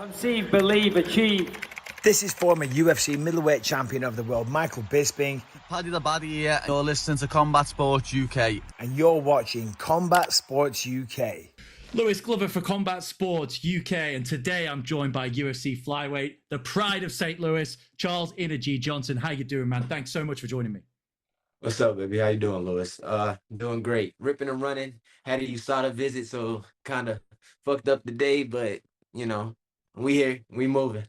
Conceive, believe, achieve. This is former UFC middleweight champion of the world, Michael Bisping. Paddy the Baddy here. You're listening to Combat Sports UK. And you're watching Combat Sports UK. Lewis Glover for Combat Sports UK, and today I'm joined by UFC flyweight, the pride of St. Louis, Charles Energy Johnson. How you doing, man? Thanks so much for joining me. What's up, baby? How you doing, Lewis? Doing great. Ripping and running. Had a USADA visit, so kind of fucked up the day, but you know, we here, we moving.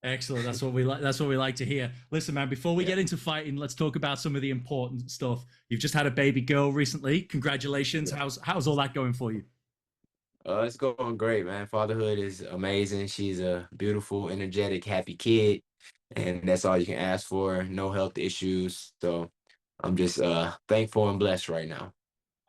Excellent. That's what we like. That's what we like to hear. Listen, man, before we get into fighting, let's talk about some of the important stuff. You've just had a baby girl recently. Congratulations. Yeah. How's all that going for you? It's going great, man. Fatherhood is amazing. She's a beautiful, energetic, happy kid, and that's all you can ask for. No health issues. So I'm just thankful and blessed right now.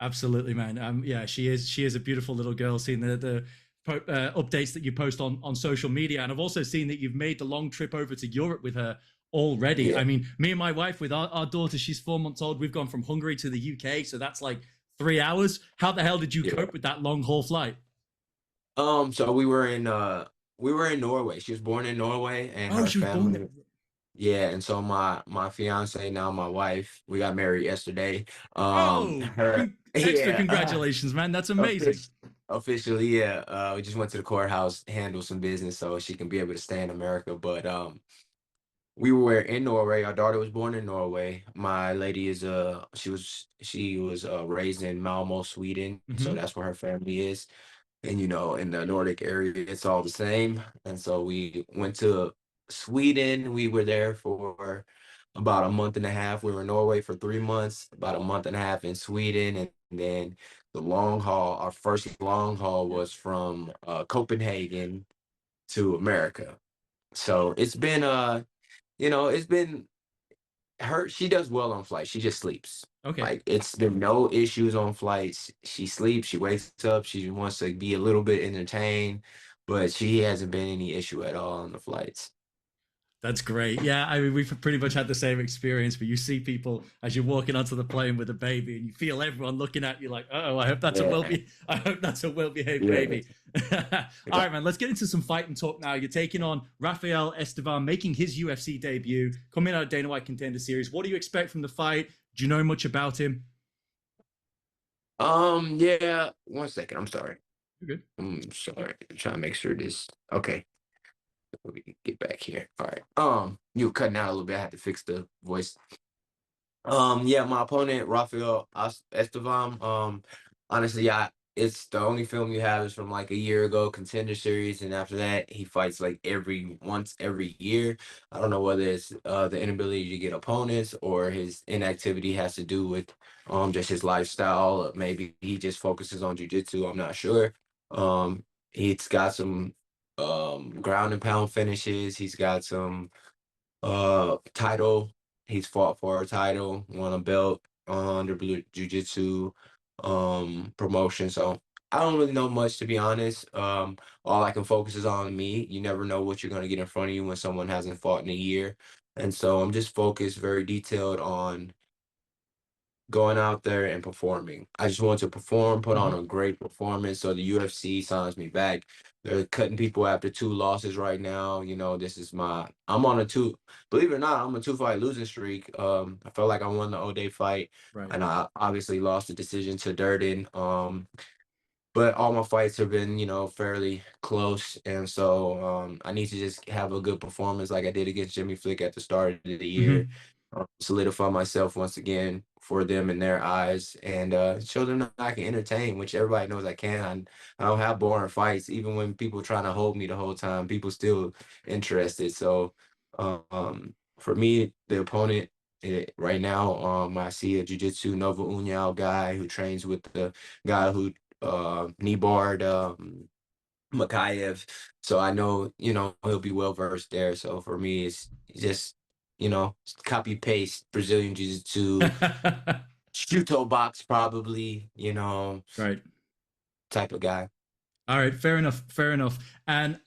Absolutely, man. Yeah, she is a beautiful little girl. Seeing the updates that you post on social media, and I've also seen that you've made the long trip over to Europe with her already. Yeah. I mean, me and my wife with our daughter, she's 4 months old. We've gone from Hungary to the UK, so that's like 3 hours. How the hell did you cope with that long haul flight? So we were in Norway. She was born in Norway, and her She was family. born there. Yeah, and so my fiance, now my wife, we got married yesterday. Extra congratulations, man. That's amazing. Officially, yeah. We just went to the courthouse, handle some business so she can be able to stay in America. But we were in Norway. Our daughter was born in Norway. My lady is she was raised in Malmo, Sweden. So that's where her family is. And you know, in the Nordic area, it's all the same. And so we went to Sweden. We were there for about a month and a half. We were in Norway for 3 months, about a month and a half in Sweden, and then the long haul. Our first long haul was from Copenhagen to America. So it's been it's been her. She does well on flights. She just sleeps. Okay. Like, it's been no issues on flights. She sleeps, she wakes up, she wants to be a little bit entertained, but she hasn't been any issue at all on the flights. That's great. Yeah, I mean, we've pretty much had the same experience, but you see people as you're walking onto the plane with a baby and you feel everyone looking at you like, oh, I hope that's a well-behaved baby. All right, man, let's get into some fight and talk now. You're taking on Rafael Estevam, making his UFC debut, coming out of Dana White Contender Series. What do you expect from the fight? Do you know much about him? Yeah, 1 second. I'm sorry. You're good. I'm sorry. I'm trying to make sure this. Okay. We can get back here. All right. You were cutting out a little bit. I had to fix the voice. Yeah, my opponent, Rafael Estevam. Honestly, it's the only film you have is from like a year ago, Contender Series, and after that, he fights like once every year. I don't know whether it's the inability to get opponents or his inactivity has to do with just his lifestyle. Or maybe he just focuses on jiu-jitsu. I'm not sure. He's got some ground and pound finishes. He's got some title. He's fought for a title, won a belt under Blue Jiu-Jitsu promotion. So I don't really know much, to be honest. All I can focus is on me. You never know what you're going to get in front of you when someone hasn't fought in a year. And so I'm just focused, very detailed on going out there and performing. I just want to perform, put on a great performance so the UFC signs me back. They're cutting people after 2 losses right now. You know, I'm on believe it or not, I'm a 2-fight losing streak. I felt like I won the O'Day fight, Right. and I obviously lost the decision to Durden. But all my fights have been, fairly close. And so I need to just have a good performance like I did against Jimmy Flick at the start of the year. Solidify myself once again for them in their eyes, and show them that I can entertain, which everybody knows I can. I don't have boring fights. Even when people trying to hold me the whole time, people still interested. So for me, the opponent right now, I see a Jiu-Jitsu Nova União guy who trains with the guy who Nibard Makayev. So I know, he'll be well versed there. So for me, it's just copy paste Brazilian Jiu-Jitsu, Shuto box probably, Right. type of guy. All right, fair enough. And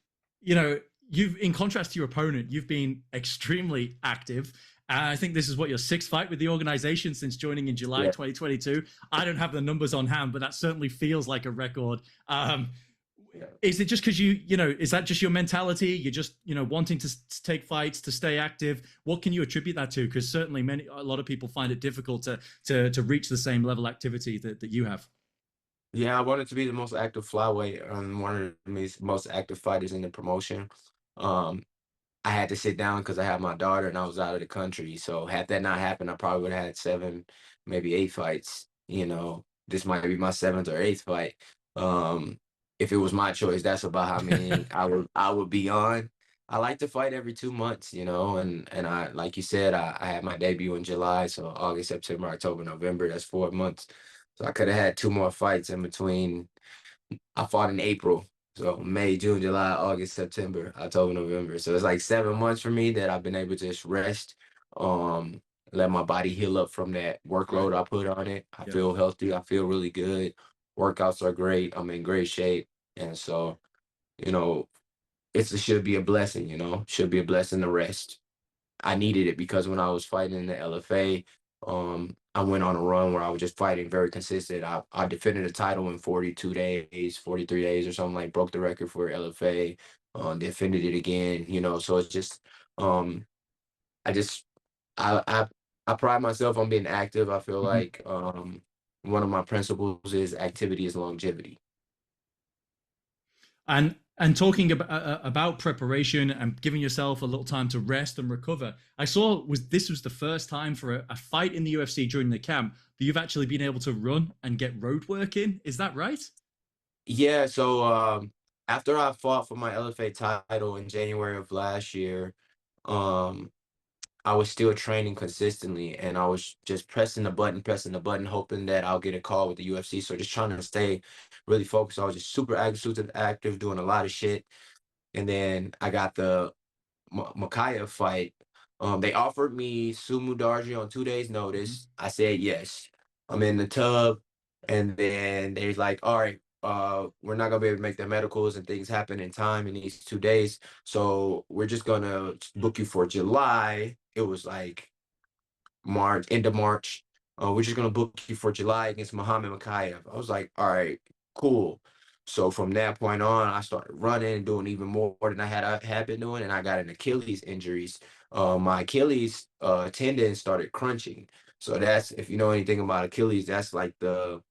you've, in contrast to your opponent, you've been extremely active. I think this is your 6th fight with the organization since joining in July 2022. I don't have the numbers on hand, but that certainly feels like a record. Is it just because is that just your mentality? You're just, wanting to take fights, to stay active. What can you attribute that to? Because certainly a lot of people find it difficult to reach the same level of activity that you have. Yeah, I wanted to be the most active flyweight, one of the most active fighters in the promotion. Um, I had to sit down because I had my daughter and I was out of the country. So had that not happened, I probably would have had 7, maybe 8 fights. This might be my 7th or 8th fight. If it was my choice, that's about how many I would be on. I like to fight every 2 months, and I, like you said, I had my debut in July, so August, September, October, November. That's 4 months. So I could have had 2 more fights in between. I fought in April. So May, June, July, August, September, October, November. So it's like 7 months for me that I've been able to just rest, um, let my body heal up from that Right. workload I put on it. I Yeah. feel healthy. I feel really good. Workouts are great. I'm in great shape. And so, you know, it should be a blessing, should be a blessing to rest. I needed it because when I was fighting in the LFA, I went on a run where I was just fighting very consistent. I defended the title in 42 days, 43 days or something, like broke the record for LFA, defended it again, so it's just, um, I just, I, I pride myself on being active. I feel Mhm. like, one of my principles is activity is longevity. And talking about preparation and giving yourself a little time to rest and recover, I saw this was the first time for a fight in the UFC during the camp that you've actually been able to run and get road work in. Is that right? Yeah, so after I fought for my LFA title in January of last year, um, I was still training consistently and I was just pressing the button, hoping that I'll get a call with the UFC. So just trying to stay really focused. I was just super active, doing a lot of shit. And then I got the Makayev fight. They offered me Sumu Darji on 2 days' Mhm. notice. I said yes. I'm in the tub, and then they're like, "All right, we're not gonna be able to make the medicals and things happen in time in these 2 days, so we're just gonna book you for July." It was like March, end of March. We're just gonna book you for July against Muhammad Makayev. I was like, all right, cool. So from that point on, I started running and doing even more than I had been doing, and I got an Achilles injuries. My Achilles tendon started crunching. So that's, if you know anything about Achilles, that's like the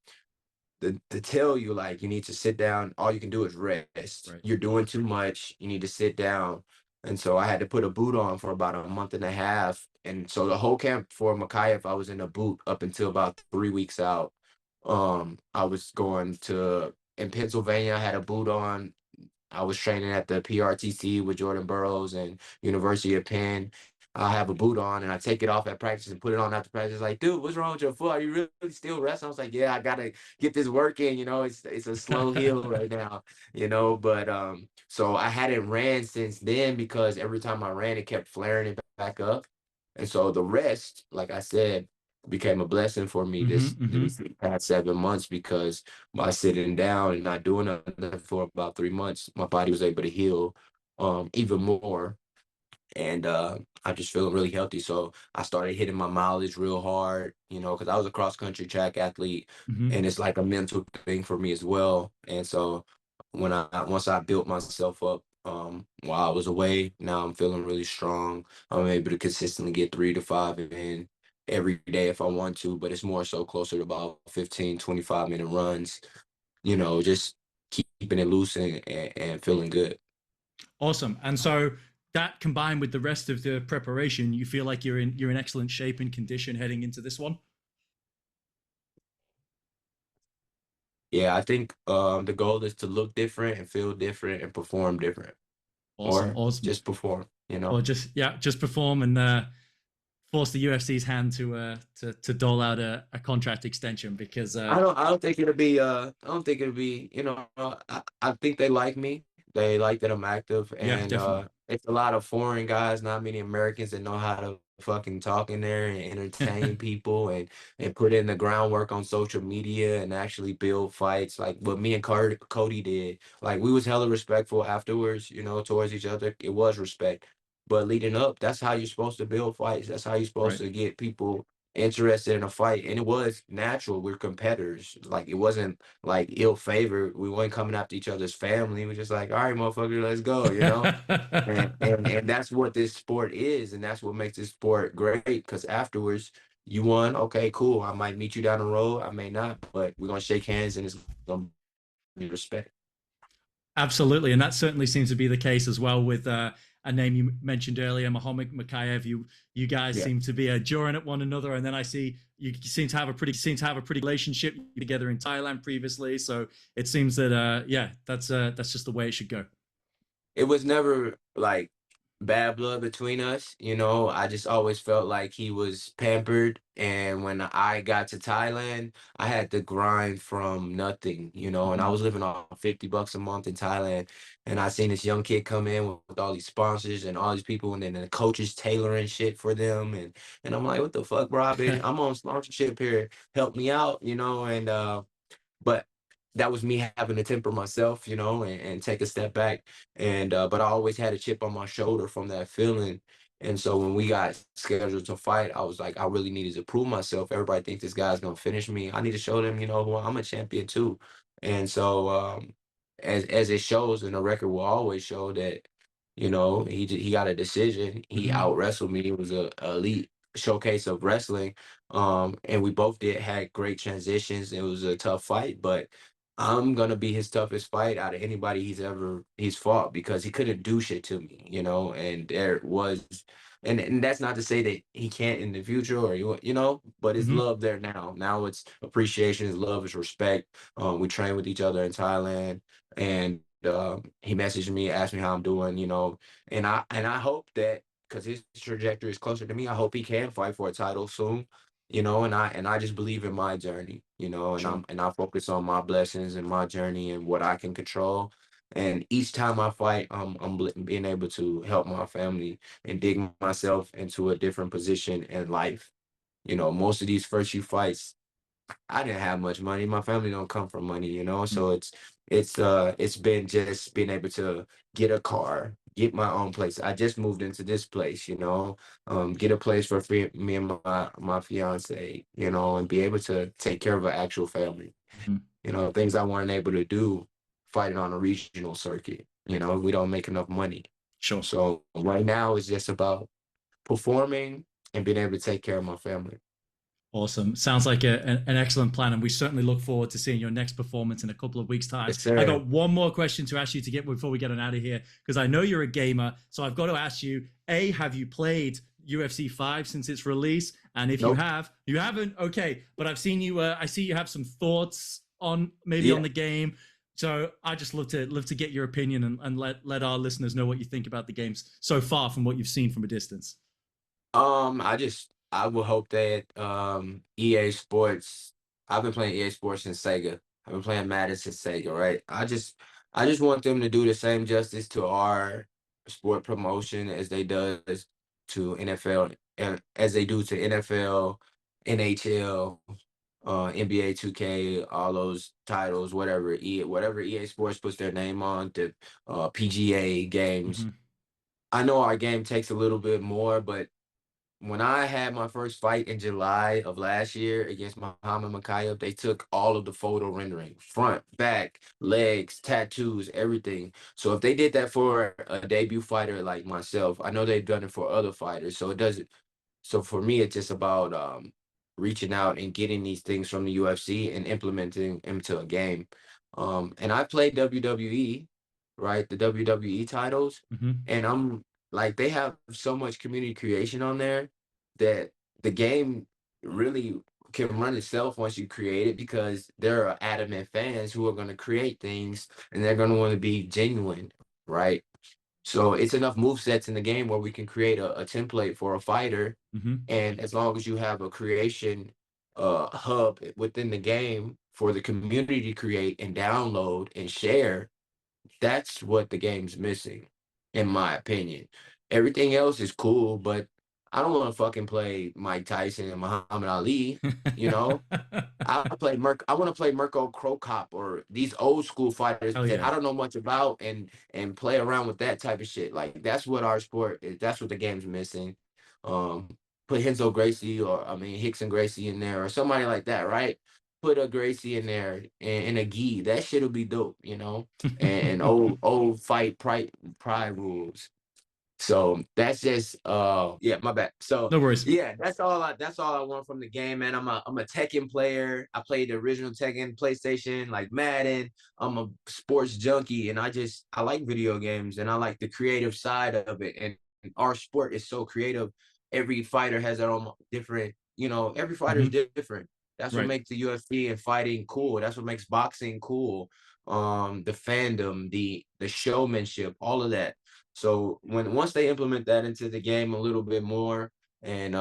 tell you, like, you need to sit down. All you can do is rest. Right. You're doing too much. You need to sit down. And so I had to put a boot on for about a month and a half. And so the whole camp for Makayev, I was in a boot up until about 3 weeks out. I was going to in Pennsylvania, I had a boot on. I was training at the PRTC with Jordan Burroughs and University of Penn. I have a boot on and I take it off at practice and put it on after practice. Like, dude, what's wrong with your foot? Are you really still resting? I was like, yeah, I gotta get this work in. It's a slow heal right now. But so I hadn't ran since then because every time I ran, it kept flaring it back up. And so the rest, like I said, became a blessing for me Hmm. this past 7 months because by sitting down and not doing nothing for about 3 months, my body was able to heal even more. And I'm just feeling really healthy. So I started hitting my mileage real hard, because I was a cross country track athlete, Hmm. and it's like a mental thing for me as well. And so once I built myself up while I was away, now I'm feeling really strong. I'm able to consistently get 3 to 5 in every day if I want to, but it's more so closer to about 15, 25-minute runs, just keeping it loose and feeling good. Awesome. And so that combined with the rest of the preparation, you feel like you're in excellent shape and condition heading into this one. Yeah, I think the goal is to look different and feel different and perform different, Awesome. or Awesome. just perform, Or just perform and force the UFC's hand to dole out a contract extension because I don't think it'll be I don't think it'll be, I think they like me. They like that I'm active, yeah, and definitely. it's a lot of foreign guys, not many Americans that know how to fucking talk in there and entertain people and put in the groundwork on social media and actually build fights like what me and Cody did. Like, we was hella respectful afterwards, towards each other. It was respect. But leading up, that's how you're supposed to build fights. That's how you're supposed Right. to get people interested in a fight, and it was natural. We're competitors. Like, it wasn't like ill favor. We weren't coming after each other's family. We're just like, all right, motherfucker, let's go, you know? And that's what this sport is, and that's what makes this sport great. Because afterwards, you won. Okay, cool. I might meet you down the road. I may not, but we're gonna shake hands, and it's gonna be respect. Absolutely, and that certainly seems to be the case as well with a name you mentioned earlier, Mohammed Makayev. You guys Yeah. seem to be adjuring at one another, and then I see you seem to have a pretty relationship together in Thailand previously. So it seems that yeah, that's just the way it should go. It was never like bad blood between us, you know. I just always felt like he was pampered. And when I got to Thailand, I had to grind from nothing, you know, and I Mhm. was living on $50 a month in Thailand. And I seen this young kid come in with all these sponsors and all these people, and then the coaches tailoring shit for them. And I'm like, what the fuck, bro? I'm on sponsorship here. Help me out, you know, but that was me having to temper myself, you know, and take a step back. But I always had a chip on my shoulder from that feeling. And so when we got scheduled to fight, I was like, I really needed to prove myself. Everybody thinks this guy's gonna finish me. I need to show them, you know, who I'm a champion too. And so as it shows, and the record will always show that, you know, he got a decision. He Mhm. out wrestled me. It was a elite showcase of wrestling. And we both had great transitions. It was a tough fight, but I'm gonna be his toughest fight out of anybody he's fought, because he couldn't do shit to me, you know. And there was, and that's not to say that he can't in the future, or you know, but it's Mhm. love there now. Now it's appreciation, it's love, it's respect. We train with each other in Thailand, and he messaged me, asked me how I'm doing, you know, and I hope that, because his trajectory is closer to me, I hope he can fight for a title soon, you know. And I just believe in my journey, you know, and Sure. I focus on my blessings and my journey and what I can control. And each time I fight, being able to help my family and dig myself into a different position in life. You know, most of these first few fights, I didn't have much money. My family don't come from money, you know. Mm. So it's been just being able to get a car, get my own place. I just moved into this place, you know. Get a place for me and my fiance, you know, and be able to take care of an actual family. Mhm. You know, things I weren't able to do fighting on a regional circuit. You know, we don't make enough money. Sure. So right now it's just about performing and being able to take care of my family. Awesome. Sounds like an excellent plan. And we certainly look forward to seeing your next performance in a couple of weeks' time. Yes, I sir. got one more question to ask you to get before we get on out of here, because I know you're a gamer. So I've got to ask you, A, have you played UFC 5 since its release? And if you Nope. have, you haven't, okay. But I've seen you, I see you have some thoughts on maybe on Yeah. the game. So I just love to get your opinion and let our listeners know what you think about the games so far from what you've seen from a distance. I would hope that EA Sports. I've been playing EA Sports since Sega. I've been playing Madden since Sega, right? I just want them to do the same justice to our sport promotion as they does to NFL, and as they do to NFL, NHL, NBA 2K, all those titles, whatever EA Sports puts their name on, the PGA games. Mhm. I know our game takes a little bit more, but when I had my first fight in July of last year against Muhammad Makayev, they took all of the photo rendering, front, back, legs, tattoos, everything. So if they did that for a debut fighter like myself, I know they've done it for other fighters. So for me, it's just about reaching out and getting these things from the UFC and implementing into a game. And I played WWE, right? The WWE titles, Mhm. and I'm like, they have so much community creation on there that the game really can run itself once you create it, because there are adamant fans who are going to create things, and they're going to want to be genuine, right? So it's enough move sets in the game where we can create a template for a fighter. Mhm. And as long as you have a creation hub within the game for the community to create and download and share, that's what the game's missing, in my opinion. Everything else is cool, but I don't want to fucking play Mike Tyson and Muhammad Ali, you know? I want to play Mirko Krokop or these old school fighters Hell that yeah. I don't know much about, and play around with that type of shit. Like, that's what our sport is. That's what the game's missing. put Henzo Gracie or I mean Hickson Gracie in there or somebody like that, right? Put a Gracie in there and a Gi. That shit'll be dope, you know. And old fight pride rules. So that's just yeah, my bad. So No worries. yeah, that's all I want from the game, man. I'm a Tekken player. I played the original Tekken, PlayStation, like Madden. I'm a sports junkie, and I like video games, and I like the creative side of it. And our sport is so creative. Every fighter has their own different, you know, every fighter is different. That's what Right. makes the UFC and fighting cool. That's what makes boxing cool. The fandom, the showmanship, all of that. So once they implement that into the game a little bit more and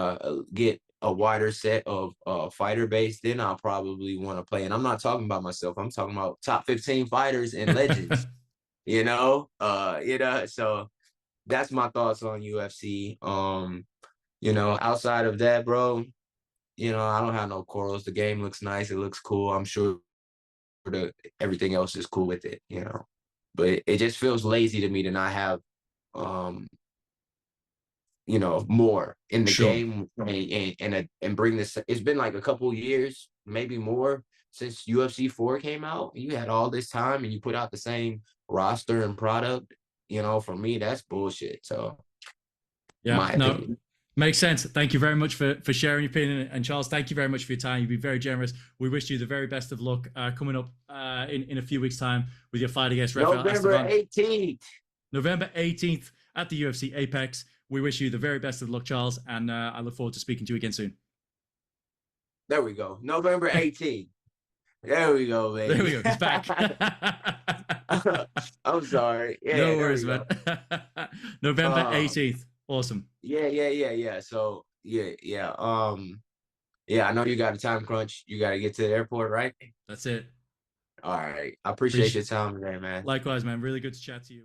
get a wider set of fighter base, then I'll probably want to play. And I'm not talking about myself. I'm talking about top 15 fighters and legends. You know. So that's my thoughts on UFC. You know, outside of that, bro, you know, I don't have no quarrels. The game looks nice. It looks cool. I'm sure everything else is cool with it. You know, but it just feels lazy to me to not have um you know, more in the Sure. game and bring this. It's been like a couple years, maybe more, since UFC 4 came out. You had all this time and you put out the same roster and product. You know, for me, that's bullshit. So, Yeah, my no, opinion. makes sense. Thank you very much for sharing your opinion. And Charles, thank you very much for your time. You've been very generous. We wish you the very best of luck coming up in a few weeks' time with your fight against Rafael November Esteban. 18th. November 18th at the UFC Apex. We wish you the very best of luck, Charles, and I look forward to speaking to you again soon. There we go. November 18th. There we go, baby. There we go. He's back. I'm sorry. Yeah, No there worries, we man. go. November 18th. Awesome. Yeah. So yeah. Yeah, I know you got a time crunch. You got to get to the airport, right? That's it. All right. I appreciate your time today, man. Likewise, man. Really good to chat to you.